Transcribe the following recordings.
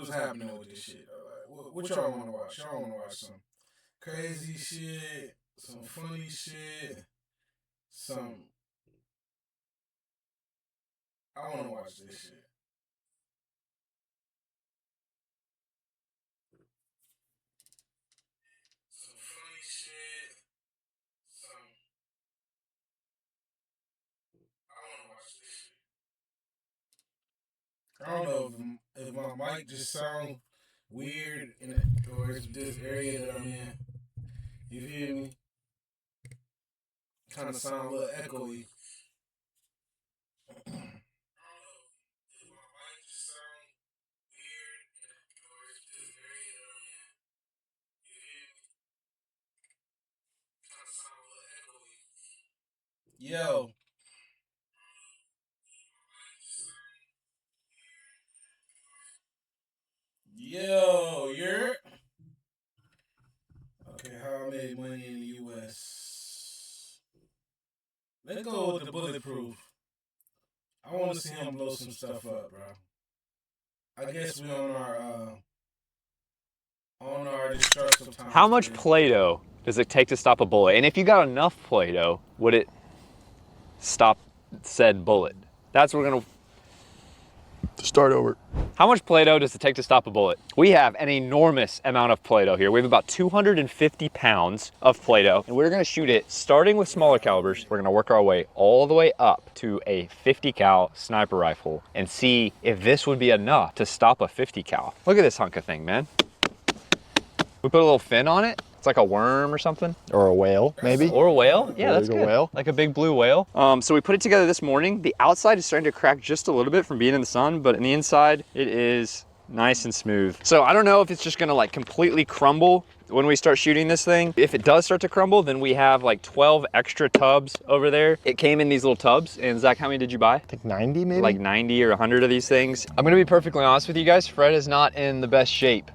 what's happening with this shit. What y'all want to watch? Y'all want to watch some crazy shit, some funny shit, some. I want to watch this shit. Some funny shit. Some. I want to watch this shit. I don't know if my mic just sounds weird or it's this area that I'm in. You hear me? Kind of sound a little echoey. Yo. Yo, you're okay. How I made money in the U.S. Let's go with the bulletproof. I want to see him blow some stuff up, bro. I guess we on our destructive time. How much Play-Doh does it take to stop a bullet? And if you got enough Play-Doh, would it stop said bullet? That's what we're gonna start over. How much Play-Doh does it take to stop a bullet? We have an enormous amount of Play-Doh here. We have about 250 pounds of Play-Doh, and we're gonna shoot it starting with smaller calibers. We're gonna work our way all the way up to a 50 cal sniper rifle and see if this would be enough to stop a 50 cal. Look at this hunk of thing, man. We put a little fin on it. It's like a worm or something. Or a whale, maybe. Or a whale. Yeah, that's good. A whale. Like a big blue whale. So we put it together this morning. The outside is starting to crack just a little bit from being in the sun, but in the inside, it is nice and smooth. So I don't know if it's just gonna like completely crumble when we start shooting this thing. If it does start to crumble, then we have like 12 extra tubs over there. It came in these little tubs. And Zach, how many did you buy? I think 90 maybe? Like 90 or 100 of these things. I'm gonna be perfectly honest with you guys. Fred is not in the best shape.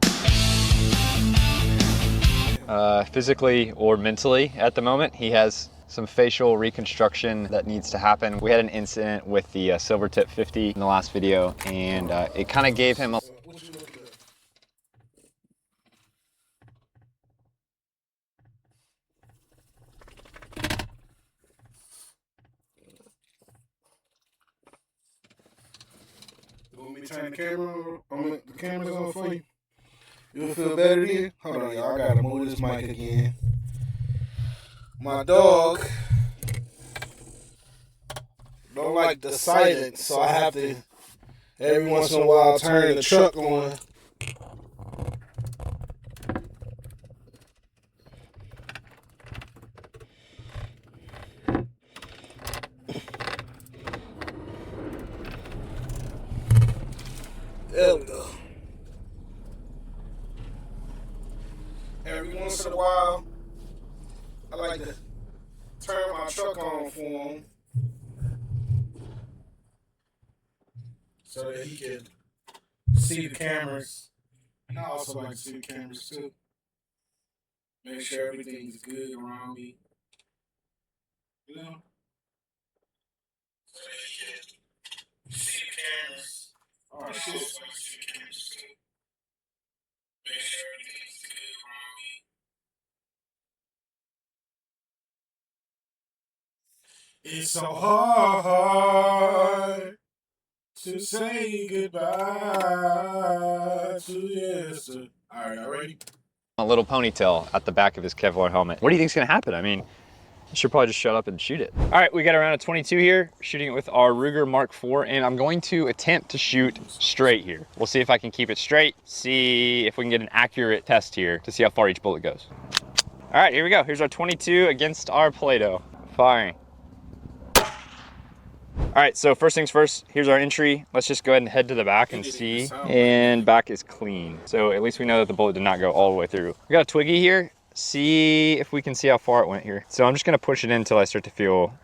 Physically or mentally at the moment. He has some facial reconstruction that needs to happen. We had an incident with the Silvertip 50 in the last video, and it kind of gave him a... You want me to turn the camera on? The camera's on for you? You'll feel better then? Hold on, y'all. I gotta move this mic again. My dog don't like the silence, so I have to every once in a while turn the truck on. There we go. Every once in a while, I like to turn my truck on for him so that he can see the cameras. And I also like to see the cameras too. Make sure everything's good around me. You know? So that he can see the cameras. Oh shit, so I can see the cameras too. Make sure everything's good around me. It's so hard to say goodbye to yesterday. All right, y'all ready? A little ponytail at the back of his Kevlar helmet. What do you think's gonna happen? I mean, I should probably just shut up and shoot it. All right, we got around a 22 here, shooting it with our Ruger Mark IV, and I'm going to attempt to shoot straight here. We'll see if I can keep it straight, see if we can get an accurate test here to see how far each bullet goes. All right, here we go. Here's our 22 against our Play-Doh. Firing. All right, so first things first, here's our entry. Let's just go ahead and head to the back and see. And back is clean. So at least we know that the bullet did not go all the way through. We got a Twiggy here. See if we can see how far it went here. So I'm just gonna push it in until I start to feel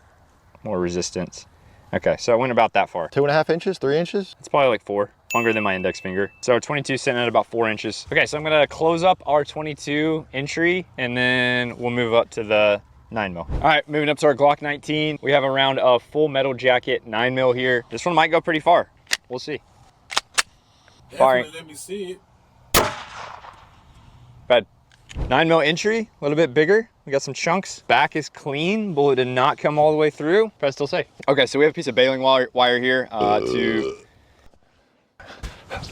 more resistance. Okay, so it went about that far. 2.5 inches, 3 inches? It's probably like 4, longer than my index finger. So our 22 sitting at about 4 inches. Okay, so I'm gonna close up our 22 entry and then we'll move up to the 9mm. All right, moving up to our Glock 19. We have a round of full metal jacket 9mm here. This one might go pretty far. We'll see. Firing. Let me see it. Bad. 9mm entry, a little bit bigger. We got some chunks. Back is clean. Bullet did not come all the way through. Fred's still safe. Okay, so we have a piece of baling wire here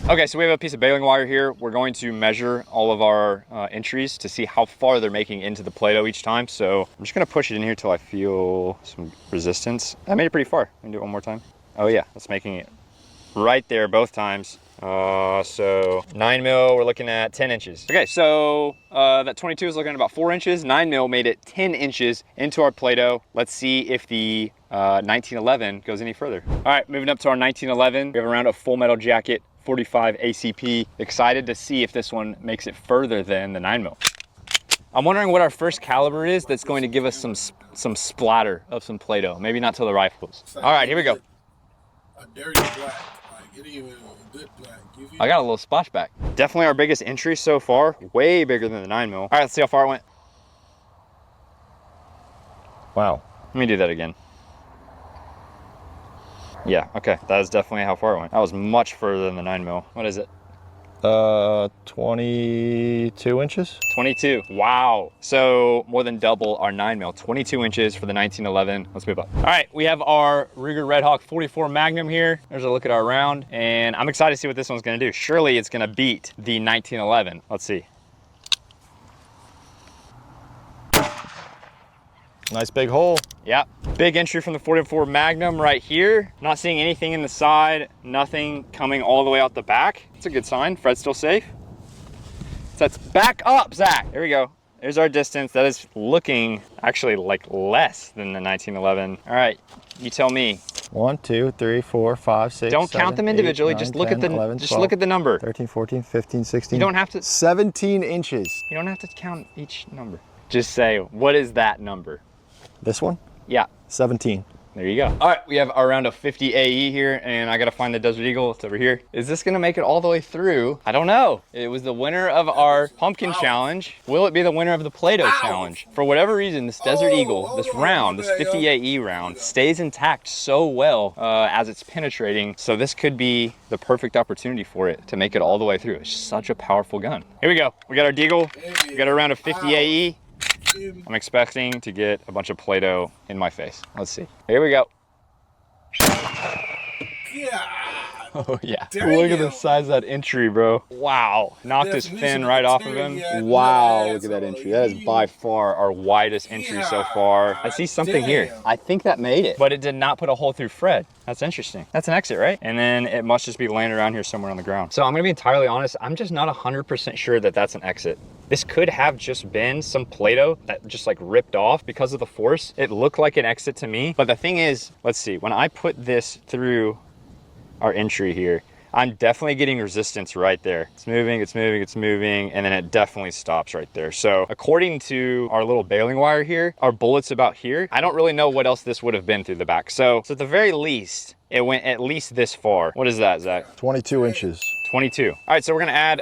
Okay, so we have a piece of baling wire here. We're going to measure all of our entries to see how far they're making into the Play-Doh each time. So I'm just gonna push it in here till I feel some resistance. I made it pretty far. Let me do it one more time. Oh yeah, that's making it right there both times. So 9mm, we're looking at 10 inches. Okay, so that 22 is looking at about 4 inches. 9mm made it 10 inches into our Play-Doh. Let's see if the 1911 goes any further. All right, moving up to our 1911. We have a round of Full Metal Jacket 45 ACP. Excited to see if this one makes it further than the 9mm. I'm wondering what our first caliber is that's going to give us some splatter of some Play-Doh. Maybe not till the rifles. All right, here we go. A dirty black. Like, it ain't even a good black. I got a little splashback. Definitely our biggest entry so far. Way bigger than the 9mm. All right, let's see how far it went. Wow. Let me do that again. Yeah, okay, that is definitely how far it went. That was much further than the 9mm. What is it? 22 inches. 22, wow. So more than double our 9mm, 22 inches for the 1911. Let's move up. All right, we have our Ruger Red Hawk 44 Magnum here. There's a look at our round, and I'm excited to see what this one's gonna do. Surely it's gonna beat the 1911. Let's see. Nice big hole. Yeah, big entry from the 44 Magnum right here. Not seeing anything in the side, nothing coming all the way out the back. It's a good sign. Fred's still safe. So let's back up, Zach. There we go. There's our distance. That is looking actually like less than the 1911. All right, you tell me. 1, 2, 3, 4, 5, 6. Don't 7, count them individually. 8, 9, just look 10, at the 11, just 12, look at the number. 13, 14, 15, 16. You don't have to. 17 inches. You don't have to count each number. Just say, what is that number? This one? Yeah. 17. There you go. All right, we have our round of 50 AE here, and I gotta find the Desert Eagle. It's over here. Is this gonna make it all the way through? I don't know. It was the winner of our pumpkin challenge. Will it be the winner of the Play-Doh challenge? For whatever reason, this Desert Eagle, this round, this 50 AE round, stays intact so well as it's penetrating. So this could be the perfect opportunity for it to make it all the way through. It's such a powerful gun. Here we go. We got our Deagle. We got a round of 50 AE. I'm expecting to get a bunch of Play-Doh in my face. Let's see. Here we go. Yeah. Oh yeah. Damn. Look at the size of that entry, bro. Wow. Knocked his fin right off of him. Wow, look at that entry. That is by far our widest entry so far. I see something here. I think that made it, but it did not put a hole through Fred. That's interesting. That's an exit, right? And then it must just be laying around here somewhere on the ground. So I'm gonna be entirely honest, I'm just not 100% sure that that's an exit. This could have just been some Play-Doh that just like ripped off because of the force. It looked like an exit to me. But the thing is, let's see, when I put this through our entry here, I'm definitely getting resistance right there. It's moving, it's moving, it's moving, and then it definitely stops right there. So according to our little baling wire here, our bullet's about here. I don't really know what else this would have been through the back. So at the very least, it went at least this far. What is that, Zach? 22 inches. 22. All right, so we're gonna add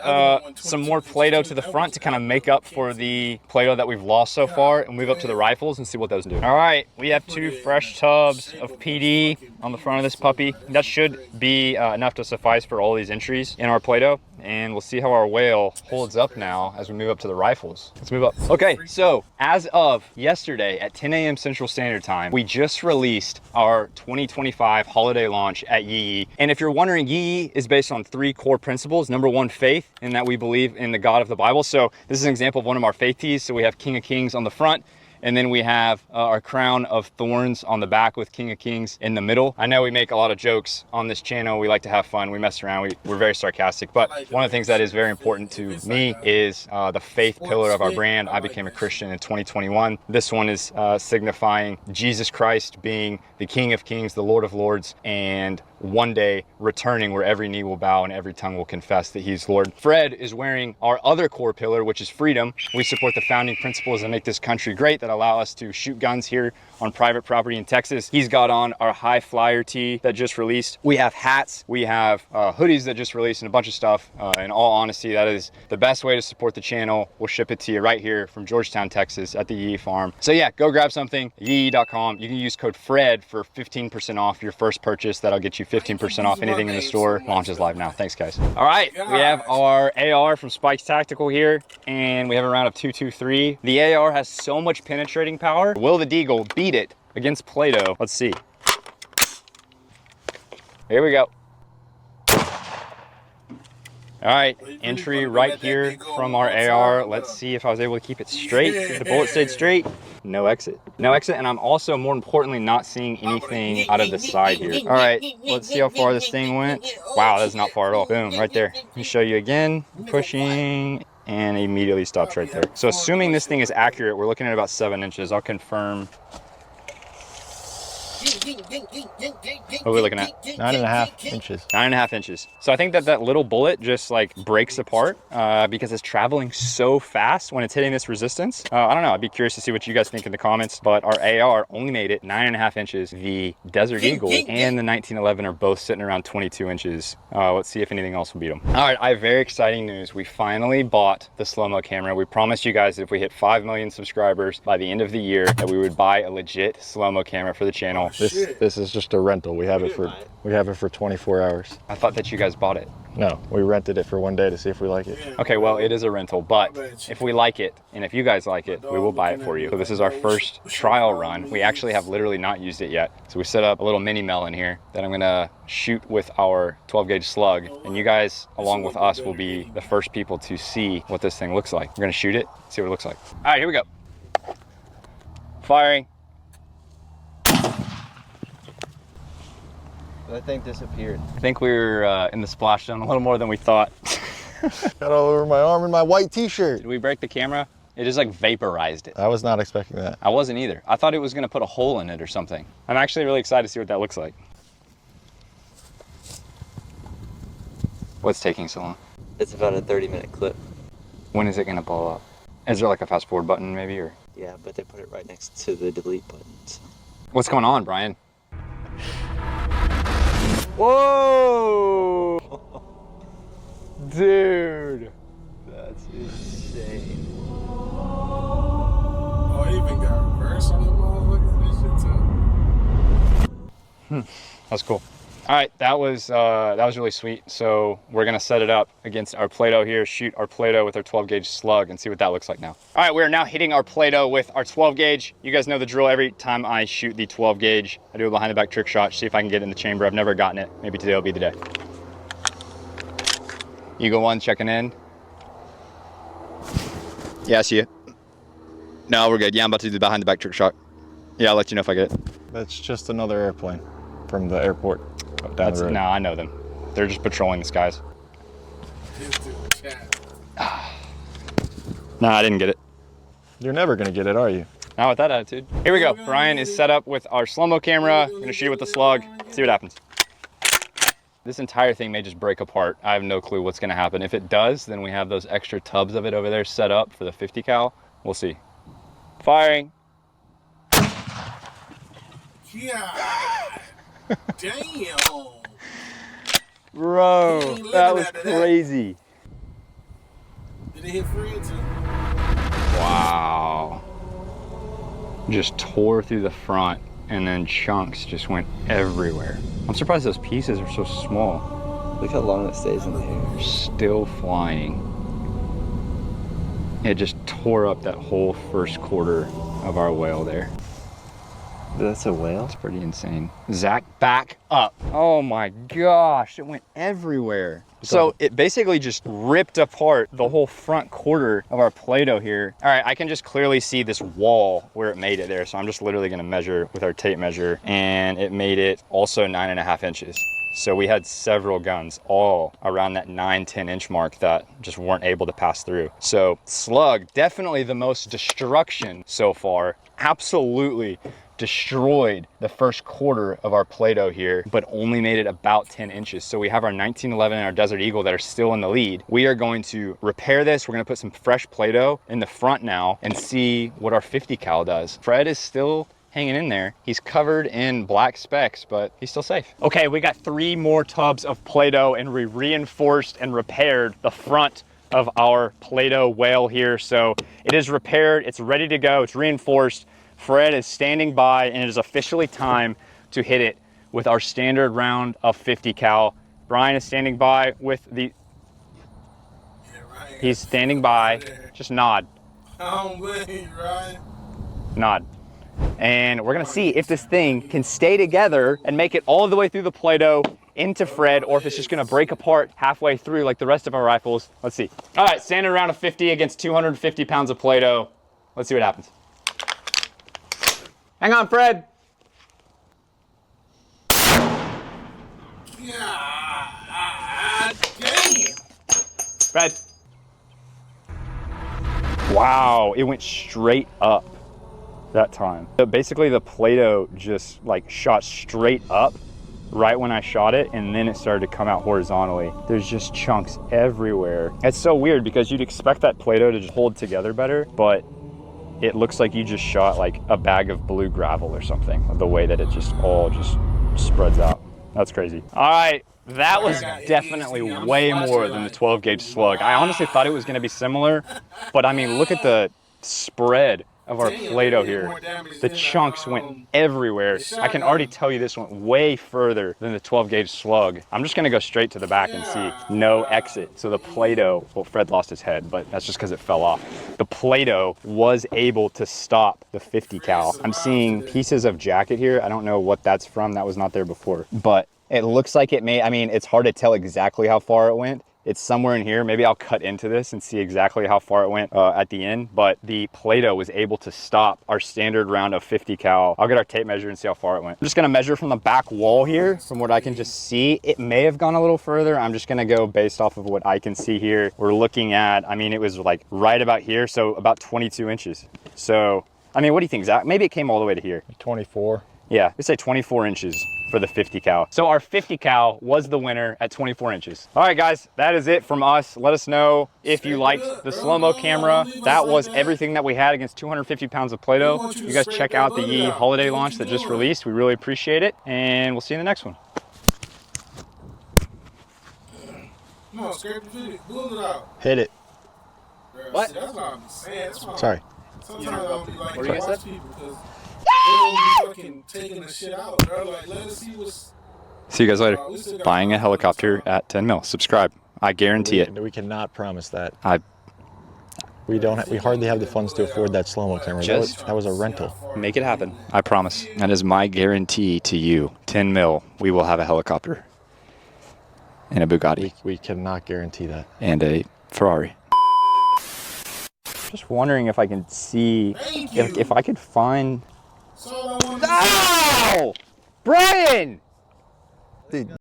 some more Play-Doh to the front to kind of make up for the Play-Doh that we've lost so far and move up to the rifles and see what those do. All right, we have 2 fresh tubs of PD on the front of this puppy. That should be enough to suffice for all these entries in our Play-Doh. And we'll see how our whale holds up now as we move up to the rifles. Let's move up. Okay, so as of yesterday at 10 a.m. Central Standard Time, we just released our 2025 holiday launch at Yee. And if you're wondering, Yee is based on 3 core principles. Number 1, faith, in that we believe in the God of the Bible. So this is an example of one of our faith tees. So we have King of Kings on the front, and then we have our crown of thorns on the back with King of Kings in the middle. I know we make a lot of jokes on this channel. We like to have fun. We mess around. We're very sarcastic. But one of the things that is very important to me is the faith pillar of our brand. I became a Christian in 2021. This one is signifying Jesus Christ being the King of Kings, the Lord of Lords, and one day returning where every knee will bow and every tongue will confess that he's Lord. Fred is wearing our other core pillar, which is freedom. We support the founding principles that make this country great, that allow us to shoot guns here on private property in Texas. He's got on our high flyer tee that just released. We have hats, we have hoodies that just released, and a bunch of stuff. In all honesty, that is the best way to support the channel. We'll ship it to you right here from Georgetown, Texas at the Yee farm. So yeah, go grab something, yee.com. You can use code FRED for 15% off your first purchase. That'll get you 15% off anything in the store. Launch is live now. Thanks, guys. All right, we have our AR from Spike's Tactical here, and we have a round of 223. The AR has so much penetrating power. Will the Deagle beat it against Play-Doh? Let's see. Here we go. All right, entry right here from our AR. Let's see if I was able to keep it straight. If the bullet stayed straight. No exit. No exit, and I'm also, more importantly, not seeing anything out of the side here. All right, let's see how far this thing went. Wow, that's not far at all. Boom, right there. Let me show you again. Pushing, and immediately stops right there. So assuming this thing is accurate, we're looking at about 7 inches. I'll confirm. What are we looking at? 9.5 inches. 9.5 inches. So I think that that little bullet just like breaks apart because it's traveling so fast when it's hitting this resistance. I don't know. I'd be curious to see what you guys think in the comments, but our AR only made it 9.5 inches. The Desert Eagle and the 1911 are both sitting around 22 inches. Let's see if anything else will beat them. All right, I have very exciting news. We finally bought the slow-mo camera. We promised you guys if we hit 5 million subscribers by the end of the year that we would buy a legit slow-mo camera for the channel. This is just a rental. We have it for 24 hours. I thought that you guys bought it. No, we rented it for 1 day to see if we like it. Okay, well, it is a rental, but if we like it, and if you guys like it, we will buy it for you. So this is our first trial run. We actually have literally not used it yet. So we set up a little mini melon here that I'm gonna shoot with our 12 gauge slug. And you guys, along with us, will be the first people to see what this thing looks like. We're gonna shoot it, see what it looks like. All right, here we go. Firing. That thing disappeared. I think we were in the splash zone a little more than we thought. Got all over my arm and my white t-shirt. Did we break the camera? It just like vaporized it. I was not expecting that. I wasn't either. I thought it was gonna put a hole in it or something. I'm actually really excited to see what that looks like. What's taking so long? It's about a 30-minute clip. When is it gonna blow up? Is there like a fast forward button maybe, or? Yeah, but they put it right next to the delete buttons. What's going on, Brian? Whoa! Dude! That's insane. Oh, he even got reverse on the motherfuckers. This shit too. That's cool. All right, that was really sweet. So we're gonna set it up against our Play-Doh here, shoot our Play-Doh with our 12 gauge slug and see what that looks like now. All right, we're now hitting our Play-Doh with our 12 gauge. You guys know the drill. Every time I shoot the 12 gauge, I do a behind the back trick shot, see if I can get it in the chamber. I've never gotten it. Maybe today will be the day. Eagle 1 checking in. Yeah, I see it. No, we're good. Yeah, I'm about to do the behind the back trick shot. Yeah, I'll let you know if I get it. That's just another airplane from the airport down the road. No, I know them. They're just patrolling the skies. No, I didn't get it. You're never gonna get it, are you? Not with that attitude. Here we go. Brian is set up with our slow-mo camera. I'm gonna shoot it with the slug, see what happens. This entire thing may just break apart. I have no clue what's gonna happen. If it does, then we have those extra tubs of it over there set up for the 50 cal. We'll see. Firing. Yeah. Damn. Bro, that was crazy. Did it hit Fred too? Wow. Just tore through the front and then chunks just went everywhere. I'm surprised those pieces are so small. Look how long it stays in the air. Still flying. It just tore up that whole first quarter of our whale there. That's a whale? It's pretty insane. Zach, back up. Oh my gosh, it went everywhere. So it basically just ripped apart the whole front quarter of our Play-Doh here. All right, I can just clearly see this wall where it made it there. So I'm just literally gonna measure with our tape measure, and it made it also 9.5 inches. So we had several guns all around that 9-10 inch mark that just weren't able to pass through. So slug, definitely the most destruction so far. Absolutely destroyed the first quarter of our Play-Doh here, but only made it about 10 inches. So we have our 1911 and our Desert Eagle that are still in the lead. We are going to repair this. We're gonna put some fresh Play-Doh in the front now and see what our 50 cal does. Fred is still hanging in there. He's covered in black specks, but he's still safe. Okay, we got 3 more tubs of Play-Doh and we reinforced and repaired the front of our Play-Doh whale here. So it is repaired, it's ready to go, it's reinforced. Fred is standing by and it is officially time to hit it with our standard round of 50 cal. Brian is standing by with the, he's standing by, just nod. I'm with you, Ryan. Nod. And we're gonna see if this thing can stay together and make it all the way through the Play-Doh into Fred, or if it's just gonna break apart halfway through like the rest of our rifles. Let's see. All right, standard round of 50 against 250 pounds of Play-Doh. Let's see what happens. Hang on, Fred. Yeah, damn. Fred. Wow, it went straight up that time. So basically the Play-Doh just like shot straight up right when I shot it, and then it started to come out horizontally. There's just chunks everywhere. It's so weird because you'd expect that Play-Doh to just hold together better, but it looks like you just shot like a bag of blue gravel or something, the way that it just all just spreads out. That's crazy. All right, that was definitely way more than the 12 gauge slug. I honestly thought it was gonna be similar, but I mean, look at the spread of our Play-Doh here. The chunks went everywhere. I can already tell you this went way further than the 12 gauge slug. I'm just gonna go straight to the back and see. No exit. So the Play-Doh, well, Fred lost his head, but that's just because it fell off. The Play-Doh was able to stop the 50 cal. I'm seeing pieces of jacket here. I don't know what that's from. That was not there before, but it looks like it may, I mean, it's hard to tell exactly how far it went. It's somewhere in here. Maybe I'll cut into this and see exactly how far it went at the end, but the Play-Doh was able to stop our standard round of 50 cal. I'll get our tape measure and see how far it went. I'm just gonna measure from the back wall here. From what I can just see, it may have gone a little further. I'm just gonna go based off of what I can see here. We're looking at, I mean, it was like right about here, so about 22 inches. So, I mean, what do you think, Zach? Maybe it came all the way to here. 24. Yeah, we say 24 inches for the 50 cal. So our 50 cal was the winner at 24 inches. All right, guys, that is it from us. Let us know if you liked the slow-mo camera. That was everything that we had against 250 pounds of Play-Doh. You guys check out the Yee holiday launch that just released. We really appreciate it, and we'll see you in the next one. Come on, scrape the video. Pull it out. Hit it. What? See, that's what I'm saying. That's why Sorry. sometimes I'll be like, What were you gonna watch say? people because they don't be fucking taking the shit out, bro. Like, let us see what's. See you guys later. We still got Buying a helicopter at 10 mil. Subscribe. I guarantee it. We cannot promise that. We We hardly have the funds to afford that slow-mo camera. That was a rental. make it happen. I promise. That is my guarantee to you. 10 mil, we will have a helicopter. And a Bugatti. We cannot guarantee that. And a Ferrari. Just wondering if I can see, if I could find. That's all I wanted to Ow! Brian! Dude.